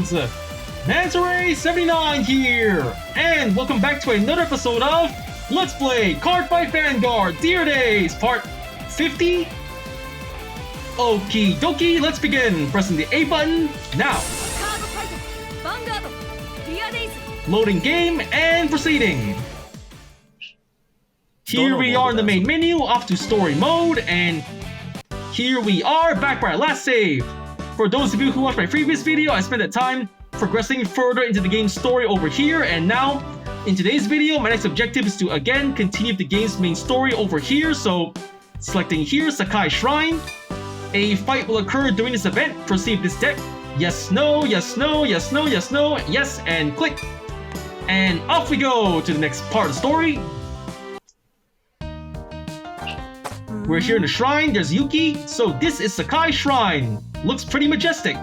friends! Mantaray79 here! And welcome back to another episode of Let's Play Cardfight Vanguard Dear Days Part 50? Okie dokie, let's begin! Pressing the A button now! Vanguard, Dear Days. Loading game and proceeding! Here we are in the main menu, off to story mode, and here we are back where I last saved. For those of you who watched my previous video, I spent the time progressing further into the game's story over here, and now in today's video my next objective is to again continue the game's main story over here. So selecting here Sakai Shrine, a fight will occur during this event. Proceed this deck. Yes, no, yes, no, yes, no, yes, no, yes, and click. And off we go to the next part of the story. We're here in the shrine, there's Yuki, so this is Sakai Shrine. Looks pretty majestic.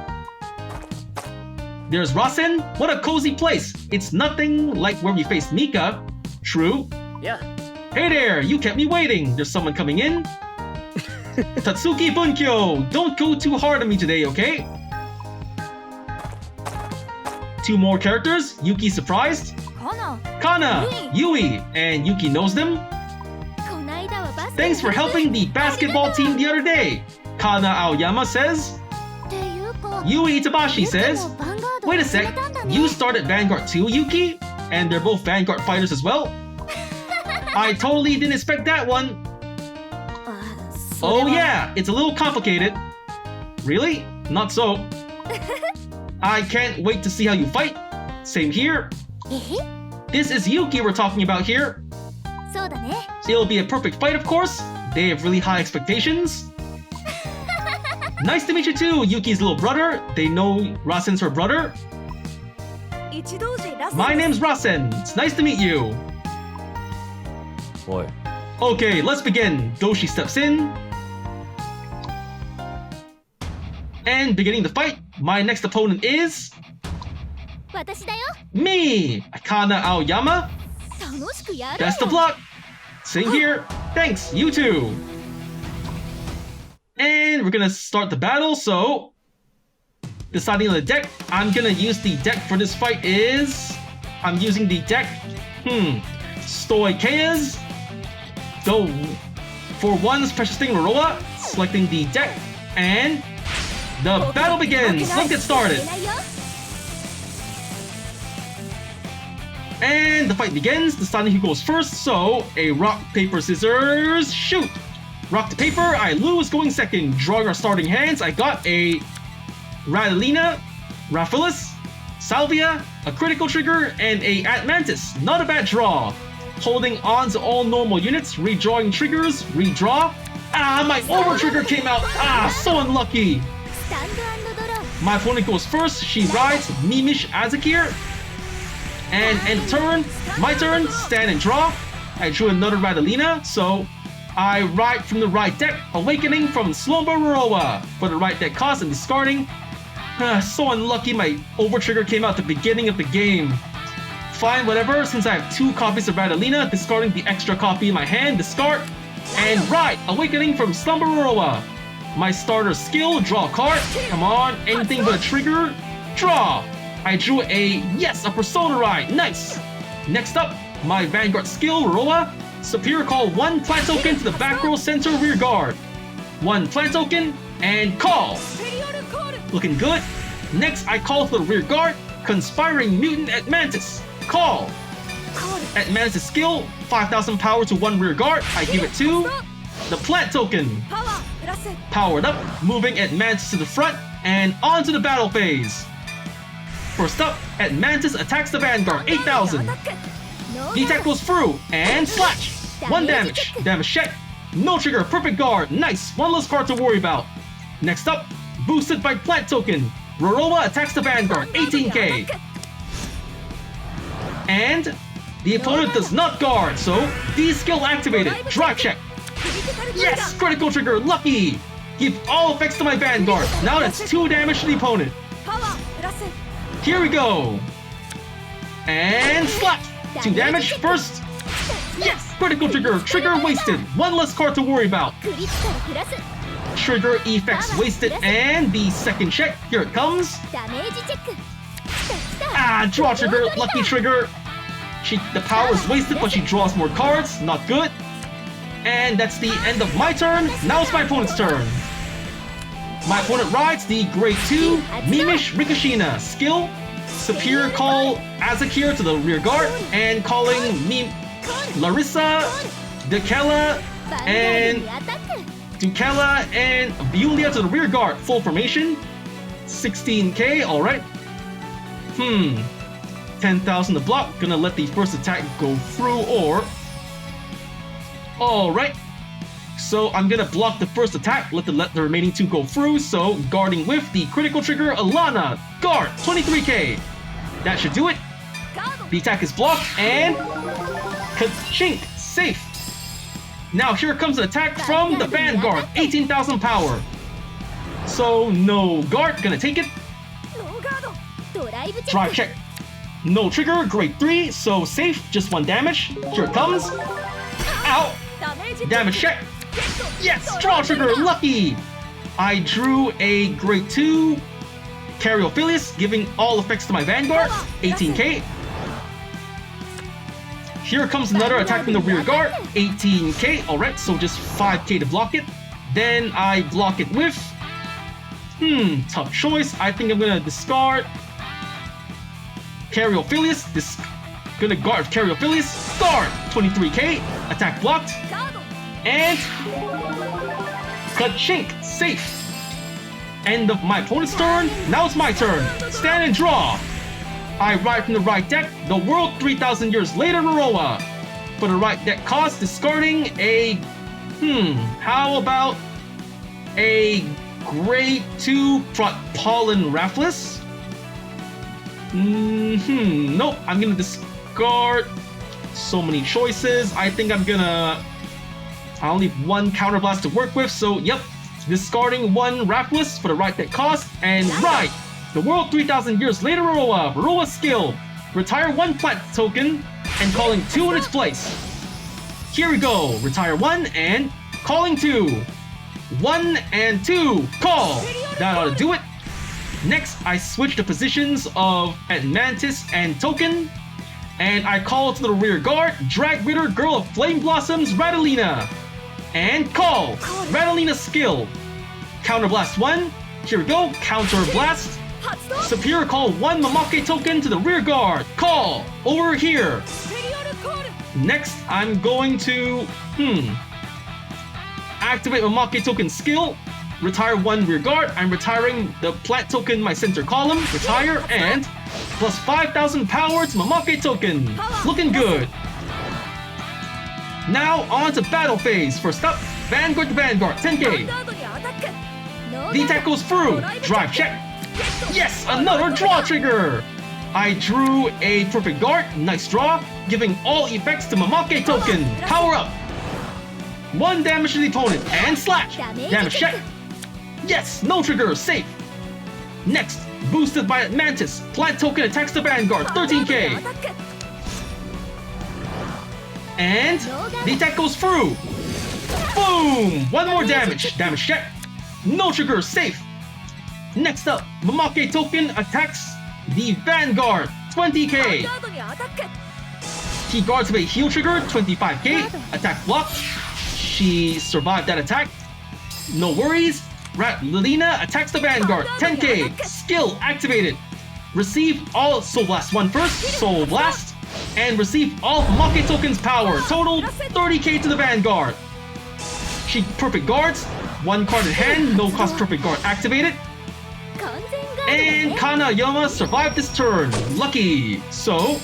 There's Rasen. What a cozy place. It's nothing like where we faced Mika. True. Yeah. Hey there, you kept me waiting. There's someone coming in. Tatsuki Bunkyo, don't go too hard on me today, okay? Two more characters. Yuki surprised. Kana, Yui, and Yuki knows them. Thanks for helping the basketball team the other day. Kana Aoyama says. Yui Itabashi says, wait a sec, you started Vanguard too, Yuki? And they're both Vanguard fighters as well? I totally didn't expect that one. Oh yeah, it's a little complicated. Really? Not so. I can't wait to see how you fight. Same here. This is Yuki we're talking about here. It'll be a perfect fight, of course. They have really high expectations. Nice to meet you too, Yuki's little brother. They know Rasen's her brother. My name's Rasen. It's nice to meet you. Boy. Okay, let's begin. Doshi steps in. And beginning the fight, my next opponent is... me! Kana Aoyama. Best of luck! Same here. Thanks, you too. And we're gonna start the battle, so... deciding on the deck, I'm gonna use the deck for this fight is... I'm using the deck... Stoikeas. Go for one's Precious Thing Roroa. Selecting the deck, and... the battle begins! Let's get started! And the fight begins, deciding who goes first, so a rock, paper, scissors, shoot! Rock to paper, I lose going second. Drawing our starting hands, I got a Radalina, Raphaelis, Salvia, a critical trigger, and a Atmantis. Not a bad draw. Holding on to all normal units, redrawing triggers, redraw. Ah, my over trigger came out. Ah, so unlucky. My opponent goes first, she rides Mimish Azakir. And end turn, my turn, stand and draw. I drew another Radalina, so I ride from the right deck, Awakening from Slumber Roroa. For the right deck cost and discarding. So unlucky my over trigger came out at the beginning of the game. Fine, whatever, since I have two copies of Radalina, discarding the extra copy in my hand, discard. And ride, Awakening from Slumber Roroa. My starter skill, draw a card. Come on, anything but a trigger, draw. I drew a Persona Ride, nice! Next up, my Vanguard skill, Roroa. Superior call one plant token to the back row center rear guard. One plant token, and call! Looking good. Next, I call for the rear guard, Conspiring Mutant Atmantis. Call! Atmantis skill, 5,000 power to one rear guard. I give it to the plant token. Powered up, moving Atmantis to the front, and onto the battle phase. First up, Atmantis attacks the Vanguard, 8,000. The attack goes through, and slash! 1 damage. Damage check. No trigger, perfect guard, nice, one less card to worry about. Next up, boosted by plant token. Roroa attacks the Vanguard, 18k. And the opponent does not guard, so D-skill activated, drive check. Yes, critical trigger, lucky! Give all effects to my Vanguard, now that's 2 damage to the opponent. Here we go! And slap! 2 damage first! Yes! Critical trigger! Trigger wasted! 1 less card to worry about! Trigger effects wasted, and the second check, here it comes! Ah, draw trigger, lucky trigger. The power is wasted, but she draws more cards. Not good. And that's the end of my turn. Now it's my opponent's turn. My opponent rides the grade 2 Mimish Rikushina. Skill, Superior Call Azakir to the rear guard, and calling Larissa, Dukela, and Bulia to the rear guard. Full formation. 16k, alright. 10,000 to block. Gonna let the first attack go through, or... Alright. So I'm gonna block the first attack, let the remaining 2 go through. So guarding with the critical trigger, Alana. Guard, 23k. That should do it. The attack is blocked, and... Ka-chink, safe. Now here comes an attack from the Vanguard, 18,000 power. So no guard, gonna take it. Drive check. No trigger, grade 3, so safe, just 1 damage. Here it comes. Ow! Damage check. Yes! Draw trigger, lucky! I drew a grade 2 Cariophilus, giving all effects to my Vanguard, 18k. Here comes another attack from the rear guard, 18k. Alright, so just 5k to block it. Then I block it with... tough choice. I think I'm gonna discard Cariophilus. Gonna guard Cariophilus. Guard! 23k. Attack blocked. And... Ka-chink! Safe! End of my opponent's turn. Now it's my turn. Stand and draw. I ride from the right deck, the World 3,000 Years Later Roroa. For the right deck cost, discarding a... how about a grade 2 Pollen Raffles? Nope, I'm gonna discard so many choices. I think I'm gonna... I only have 1 counterblast to work with, so yep. Discarding 1 Raffles for the right deck cost, and right! The World 3,000 Years Later Roroa. Roroa skill. Retire 1 plant token, and calling 2 in its place. Here we go. Retire 1, and calling 2. 1 and 2. Call! That ought to do it. Next, I switch the positions of Mantis and Token, and I call to the rear guard, Drag Ritter, Girl of Flame Blossoms, Radalina. And call! Radalina skill. Counterblast 1. Here we go. Counterblast. Superior Call 1 Mamake token to the rear guard. Call! Over here. Next, I'm going to... activate Mamake token skill. Retire 1 rear guard. I'm retiring the plant token in my center column. Retire, and plus 5,000 power to Mamake token. Looking good. Now on to battle phase. First up, Vanguard to Vanguard, 10k. The attack goes through. Drive check. Yes, another draw trigger. I drew a perfect guard. Nice draw, giving all effects to Mamake token. Power up. 1 damage to the opponent, and slash. Damage check. Yes, no trigger, safe. Next, boosted by Mantis. Plant token attacks the Vanguard, 13k. And the attack goes through. Boom! 1 more damage. Damage check. No trigger, safe. Next up, Mamake token attacks the Vanguard, 20k. He guards with a heal trigger, 25k. Attack blocked. She survived that attack. No worries. Lilina attacks the Vanguard, 10k. Skill activated. Receive all Soul Blast 1 first. Soul Blast. And receive all Mamake token's power. Total 30k to the Vanguard. She perfect guards. 1 card in hand. No cost perfect guard activated. And Kana Aoyama survived this turn. Lucky. So,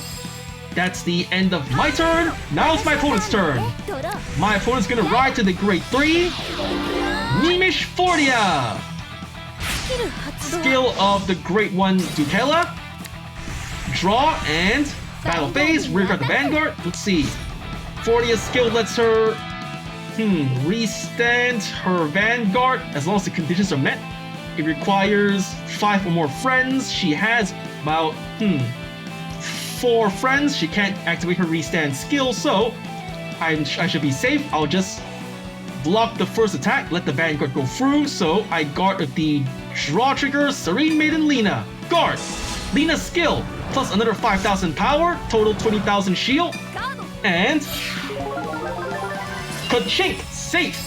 that's the end of my turn. Now it's my opponent's turn. My opponent's gonna ride to the grade 3. Mimish Fortia. Skill of the Great One Dukela. Draw and battle phase. Rear guard the Vanguard. Let's see. Fortia's skill lets her restand her Vanguard as long as the conditions are met. It requires 5 or more friends. She has about 4 friends. She can't activate her restand skill, so I should be safe. I'll just block the first attack, let the Vanguard go through. So I guard with the draw trigger, Serene Maiden Lina. Guard. Lina's skill. plus another 5,000 power, total 20,000 shield, カード and ka-chink, safe.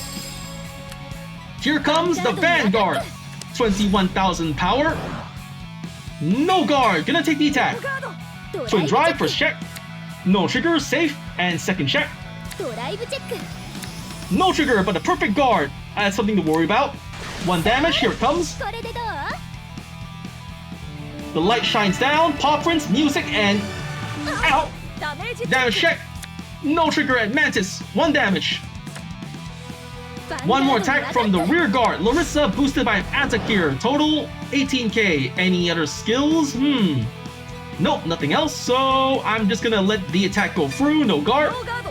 Here comes the Vanguard, 21,000 power. No guard, gonna take the attack. ガードド Twin ライ drive, ブ first check. No trigger, safe, and second check. ドライブチェック No trigger, but a perfect guard. That's something to worry about. 1 damage, here it comes. これでどう The light shines down, paw prints, music, and... Ow! ダメージ Damage check. No trigger at Mantis, 1 damage. One more attack from the rear guard. Larissa boosted by an attack here. Total 18k. Any other skills? Nope, nothing else. So I'm just gonna let the attack go through. No guard. ノーガード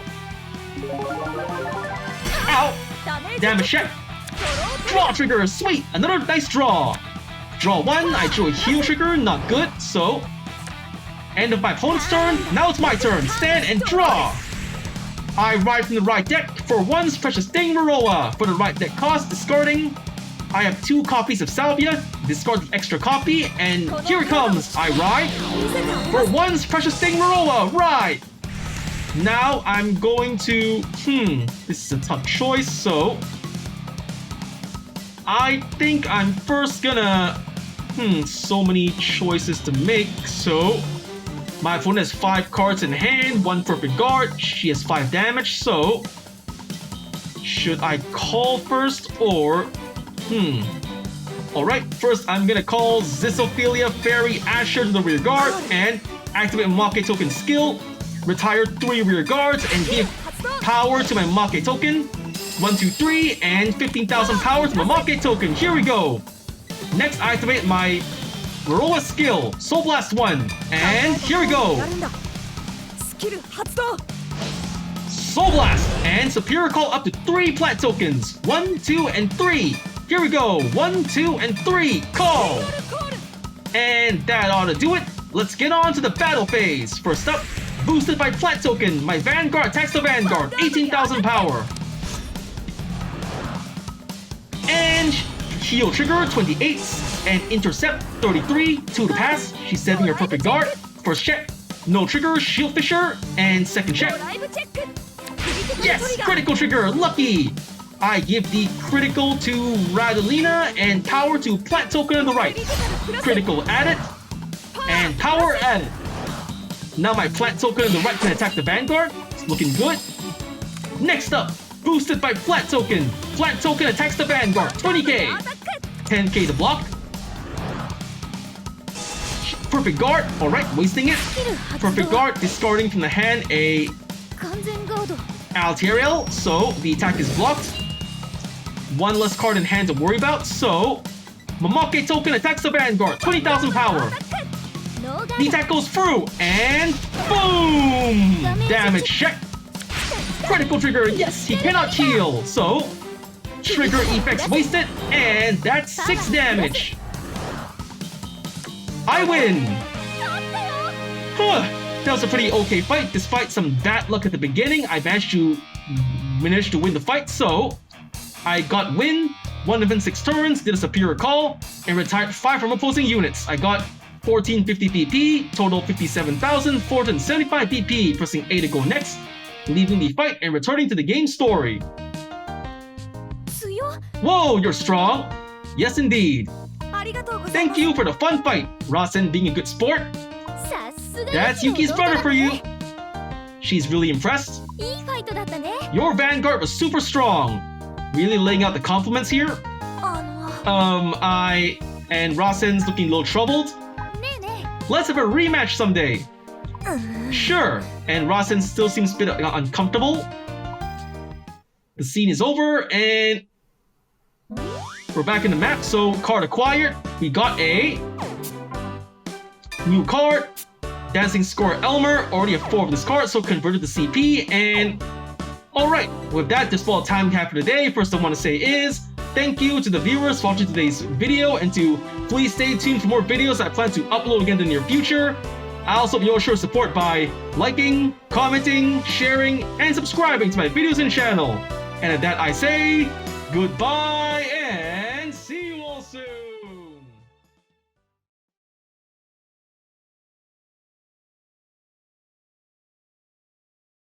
Ow! ダメージ Damage check. Draw trigger. Sweet. Another nice draw. Draw 1. I drew a heal trigger. Not good. So end of my opponent's turn. Now it's my turn. Stand and draw. I ride from the right deck for 1's Precious Thing Maroa. For the right deck cost, discarding. I have 2 copies of Salvia, discard the extra copy, and here it comes. I ride 見せてあげ for ます 1's Precious Thing Maroa. Ride. Now I'm going to, this is a tough choice, so I think I'm first gonna, so many choices to make, so my opponent has 5 cards in hand, 1 perfect guard. She has 5 damage, so should I call first or Alright, first I'm gonna call Zizophilia Fairy Asher to the rear guard and activate Make token skill, retire 3 rear guards and give power to my Make token. 1, 2, 3, and 15,000 power to my Make token. Here we go. Next, I activate my Maroa skill, Soul Blast 1, and here we go. やるんだスキル発動 Soul Blast and Superior Call up to 3 plat tokens. 1, 2, and 3. Here we go. 1, 2, and 3. Call. コール And that ought to do it. Let's get on to the battle phase. First up, boosted by plat token. My Vanguard attacks the Vanguard. 18,000 power. And heal trigger 28 and intercept 33. 2 to pass. She's setting her perfect guard. First check. No trigger, shield fisher, and second ド check. ライブチェッククリティカル Yes, トリガー critical trigger, lucky. I give the critical to Radalina and power to plat token on the right. クリティカルプラス Critical added and power added. Now my plat token on the right can attack the Vanguard. It's looking good. Next up, boosted by plat token. Plat token attacks the Vanguard. 20k, アタック 10k to block. Perfect guard. All right, wasting it. スキル発 Perfect 動 guard, discarding from the hand a 完全ガード Alteriel, so the attack is blocked. 1 less card in hand to worry about, so Mamake token attacks the Vanguard, 20,000 power. アタックノーガ The ード attack goes through, and boom! Damage check. Critical trigger, yes, he cannot heal, so trigger effects wasted, and that's 6 damage. I win! 勝ったよ Huh, that was a pretty okay fight. Despite some bad luck at the beginning, I managed to win the fight, so I got win, 1 within 6 turns, did a superior call, and retired 5 from opposing units. I got 1450 PP, total 57,475 PP, pressing A to go next, leaving the fight and returning to the game story. 強っ Whoa, you're strong! Yes, indeed. ありがとうございま Thank す you for the fun fight, Rasen being a good sport. さすが That's ユキ Yuki's の brother 弟 for だ you. ね She's really impressed. いいファイトだったね Your Vanguard was super strong. Really laying out the compliments here. あの I and Rasen's looking a little troubled. ねえね Let's have a rematch someday. えうん Sure. And Rasen still seems a bit uncomfortable. The scene is over and we're back in the map. So card acquired. We got a new card. Dancing Score Elmer. Already have 4 of this card, so converted to CP. And alright, with that, that's all the time we have for today. First I want to say is thank you to the viewers for watching today's video, and to please stay tuned for more videos I plan to upload again in the near future. I also hope you'll show support by liking, commenting, sharing, and subscribing to my videos and channel. And at that I say goodbye and